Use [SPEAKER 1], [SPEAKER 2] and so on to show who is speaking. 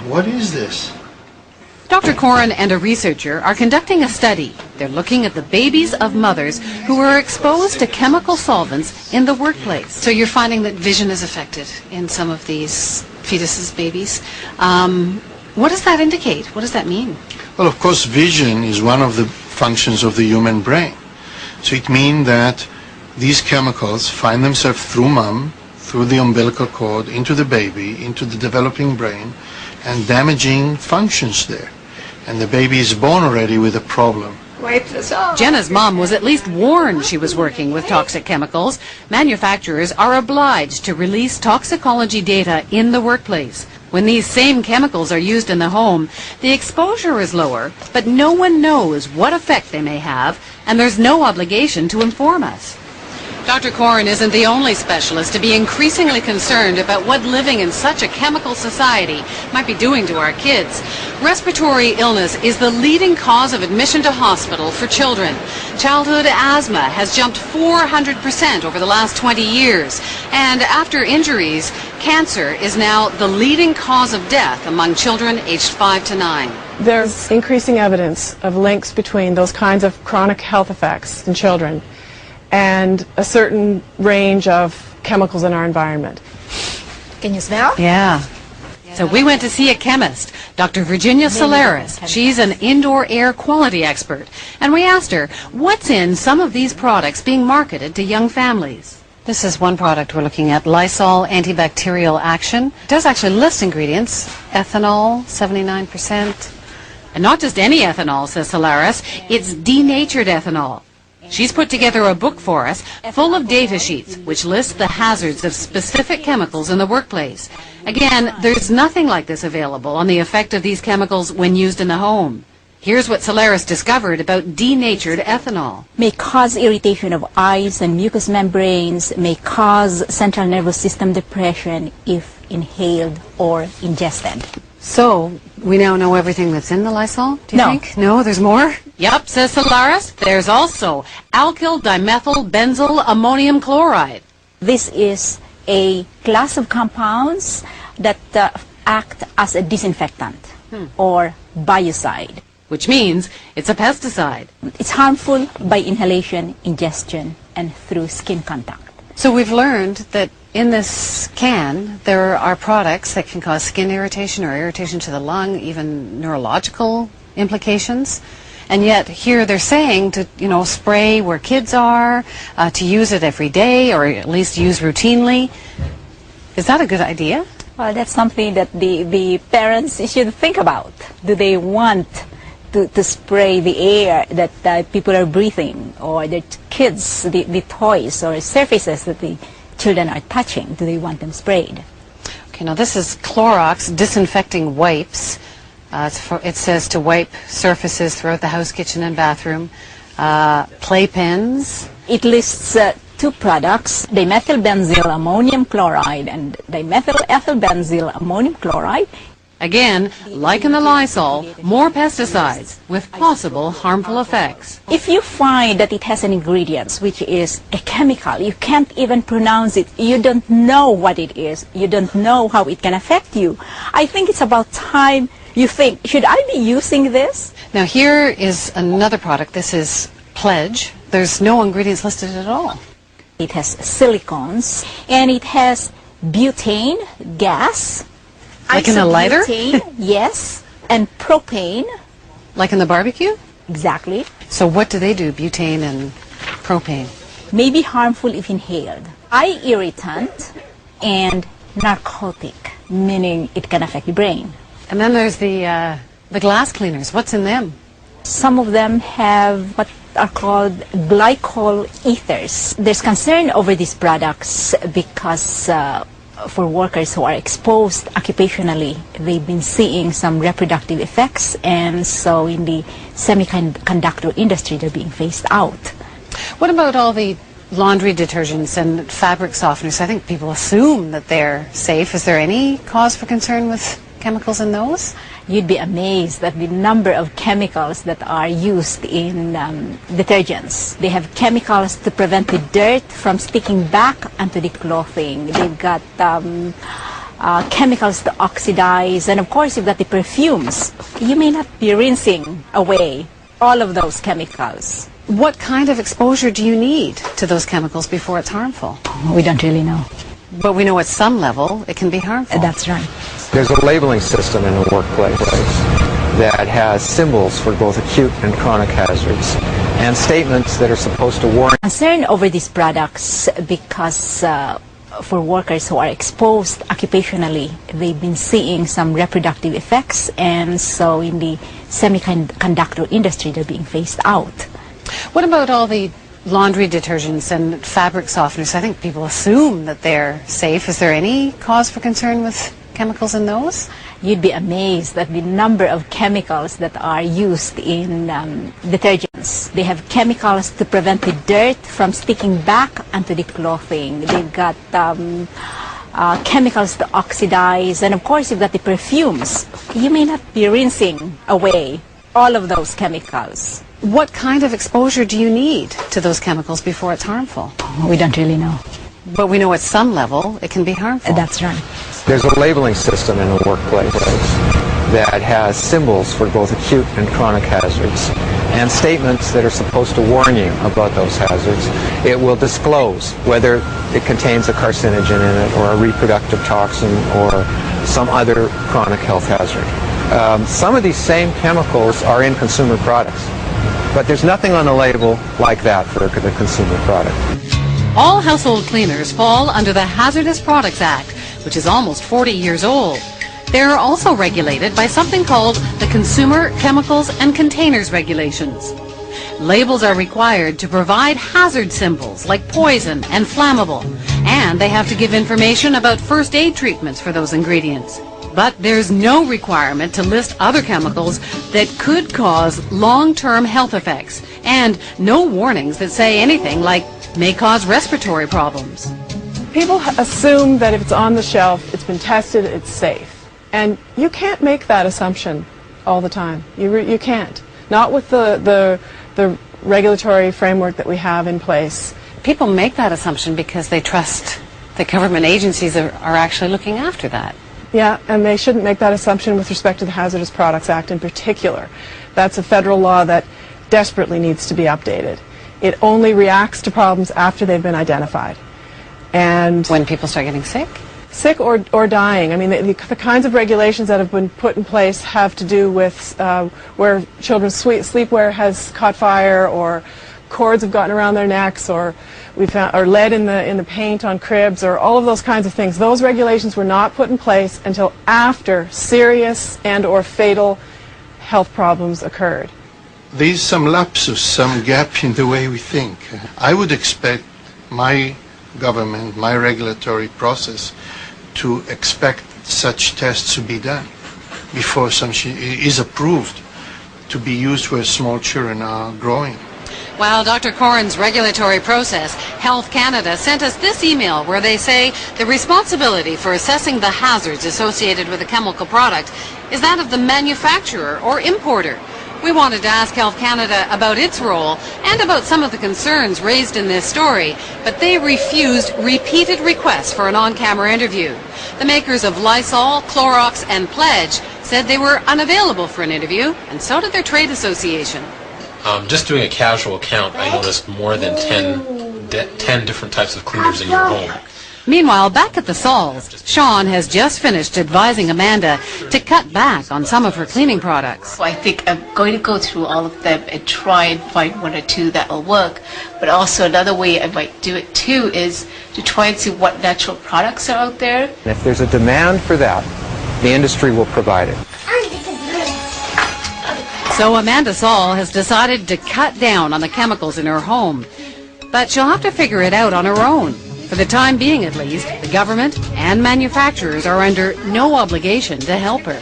[SPEAKER 1] What is this?
[SPEAKER 2] Dr. Corin and a researcher are conducting a study. They're looking at the babies of mothers who are exposed to chemical solvents in the workplace. So you're finding that vision is affected in some of these fetuses, babies. What does that indicate? What does that mean?
[SPEAKER 1] Well, of course, vision is one of the functions of the human brain. So it means that these chemicals find themselves through mom, through the umbilical cord, into the baby, into the developing brain, and damaging functions there. And the baby is born already with a problem.
[SPEAKER 2] Jenna's mom was at least warned she was working with toxic chemicals. Manufacturers are obliged to release toxicology data in the workplace. When these same chemicals are used in the home, the exposure is lower, but no one knows what effect they may have, and there's no obligation to inform us. Dr. Corin isn't the only specialist to be increasingly concerned about what living in such a chemical society might be doing to our kids. Respiratory illness is the leading cause of admission to hospital for children. Childhood asthma has jumped 400% over the last 20 years. And after injuries, cancer is now the leading cause of death among children aged 5 to 9.
[SPEAKER 3] There's increasing evidence of links between those kinds of chronic health effects in children and a certain range of chemicals in our environment.
[SPEAKER 4] Can you smell?
[SPEAKER 2] Yeah. So we went to see a chemist, Dr. Virginia Solaris. She's an indoor air quality expert. And we asked her, what's in some of these products being marketed to young families? This is one product we're looking at, Lysol Antibacterial Action. It does actually list ingredients, ethanol, 79%. And not just any ethanol, says Solaris, it's denatured ethanol. She's put together a book for us full of data sheets which list the hazards of specific chemicals in the workplace. Again, there's nothing like this available on the effect of these chemicals when used in the home. Here's what Solaris discovered about denatured ethanol.
[SPEAKER 4] May cause irritation of eyes and mucous membranes, may cause central nervous system depression if inhaled or ingested.
[SPEAKER 2] So, we now know everything that's in the Lysol, do you
[SPEAKER 4] No.
[SPEAKER 2] think? No, there's more? Yep, says Solaris. There's also alkyl dimethyl benzyl ammonium chloride.
[SPEAKER 4] This is a class of compounds that act as a disinfectant or biocide.
[SPEAKER 2] Which means it's a pesticide.
[SPEAKER 4] It's harmful by inhalation, ingestion, and through skin contact.
[SPEAKER 2] So we've learned that in this can, there are products that can cause skin irritation or irritation to the lung, even neurological implications. And yet here they're saying to, spray where kids are, to use it every day or at least use routinely. Is that a good idea?
[SPEAKER 4] Well, that's something that the parents should think about. Do they want to spray the air that people are breathing, or the kids, the toys or surfaces that the children are touching? Do they want them sprayed?
[SPEAKER 2] Okay, now this is Clorox disinfecting wipes. It says to wipe surfaces throughout the house, kitchen, and bathroom. Playpens.
[SPEAKER 4] It lists two products, dimethylbenzyl ammonium chloride and dimethylethylbenzyl ammonium chloride.
[SPEAKER 2] Again, like in the Lysol, more pesticides with possible harmful effects.
[SPEAKER 4] If you find that it has an ingredient which is a chemical, you can't even pronounce it, you don't know what it is, you don't know how it can affect you, I think it's about time you think, should I be using this?
[SPEAKER 2] Now here is another product. This is Pledge. There's no ingredients listed at all.
[SPEAKER 4] It has silicones and it has butane gas.
[SPEAKER 2] Like in a lighter?
[SPEAKER 4] Butane, yes, and propane.
[SPEAKER 2] Like in the barbecue?
[SPEAKER 4] Exactly.
[SPEAKER 2] So what do they do, butane and propane?
[SPEAKER 4] May be harmful if inhaled. Eye irritant and narcotic, meaning it can affect the brain.
[SPEAKER 2] And then there's the glass cleaners. What's in them?
[SPEAKER 4] Some of them have what are called glycol ethers. There's concern over these products because for workers who are exposed occupationally, they've been seeing some reproductive effects, and so in the semiconductor industry, they're being phased out.
[SPEAKER 2] What about all the laundry detergents and fabric softeners? I think people assume that they're safe. Is there any cause for concern with chemicals in those?
[SPEAKER 4] You'd be amazed at the number of chemicals that are used in detergents. They have chemicals to prevent the dirt from sticking back onto the clothing. They've got chemicals to oxidize, and of course you've got the perfumes. You may not be rinsing away all of those chemicals.
[SPEAKER 2] What kind of exposure do you need to those chemicals before it's harmful?
[SPEAKER 4] We don't really know.
[SPEAKER 2] But we know at some level it can be harmful.
[SPEAKER 4] That's right.
[SPEAKER 5] There's a labeling system in the workplace that has symbols for both acute and chronic hazards and statements that are supposed to warn.
[SPEAKER 4] Concern over these products because for workers who are exposed occupationally, they've been seeing some reproductive effects, and so in the semiconductor industry they're being phased out.
[SPEAKER 2] What about all the laundry detergents and fabric softeners? I think people assume that they're safe. Is there any cause for concern with chemicals in those?
[SPEAKER 4] You'd be amazed at the number of chemicals that are used in detergents. They have chemicals to prevent the dirt from sticking back onto the clothing. They've got chemicals to oxidize, and of course you've got the perfumes. You may not be rinsing away all of those chemicals.
[SPEAKER 2] What kind of exposure do you need to those chemicals before it's harmful?
[SPEAKER 4] We don't really know.
[SPEAKER 2] But we know at some level it can be harmful.
[SPEAKER 4] That's right.
[SPEAKER 5] There's a labeling system in the workplace that has symbols for both acute and chronic hazards and statements that are supposed to warn you about those hazards. It will disclose whether it contains a carcinogen in it or a reproductive toxin or some other chronic health hazard. Some of these same chemicals are in consumer products, but there's nothing on the label like that for the consumer product.
[SPEAKER 2] All household cleaners fall under the Hazardous Products Act, which is almost 40 years old. They're also regulated by something called the Consumer Chemicals and Containers Regulations. Labels are required to provide hazard symbols like poison and flammable, and they have to give information about first aid treatments for those ingredients. But there's no requirement to list other chemicals that could cause long-term health effects, and no warnings that say anything like may cause respiratory problems.
[SPEAKER 3] People assume that if it's on the shelf, it's been tested, it's safe. And you can't make that assumption all the time. You can't. Not with the regulatory framework that we have in place.
[SPEAKER 2] People make that assumption because they trust the government agencies are actually looking after that.
[SPEAKER 3] Yeah, and they shouldn't make that assumption with respect to the Hazardous Products Act in particular. That's a federal law that desperately needs to be updated. It only reacts to problems after they've been identified. And
[SPEAKER 2] when people start getting sick?
[SPEAKER 3] Sick or dying. I mean, the kinds of regulations that have been put in place have to do with where children's sleepwear has caught fire, or cords have gotten around their necks, or we found or lead in the paint on cribs, or all of those kinds of things. Those regulations were not put in place until after serious and or fatal health problems occurred.
[SPEAKER 1] There's some lapsus, some gap in the way we think. I would expect my government, my regulatory process, to expect such tests to be done before something is approved to be used where small children are growing.
[SPEAKER 2] While Dr. Corrin's regulatory process, Health Canada sent us this email where they say the responsibility for assessing the hazards associated with a chemical product is that of the manufacturer or importer. We wanted to ask Health Canada about its role and about some of the concerns raised in this story, but they refused repeated requests for an on-camera interview. The makers of Lysol, Clorox, and Pledge said they were unavailable for an interview, and so did their trade association.
[SPEAKER 6] Just doing a casual count, I noticed more than 10 different types of cleaners in your home.
[SPEAKER 2] Meanwhile, back at the Sauls, Sean has just finished advising Amanda to cut back on some of her cleaning products.
[SPEAKER 7] So I think I'm going to go through all of them and try and find one or two that will work. But also another way I might do it too is to try and see what natural products are out there.
[SPEAKER 5] And if there's a demand for that, the industry will provide it.
[SPEAKER 2] So Amanda Saul has decided to cut down on the chemicals in her home. But she'll have to figure it out on her own. For the time being, at least, the government and manufacturers are under no obligation to help her.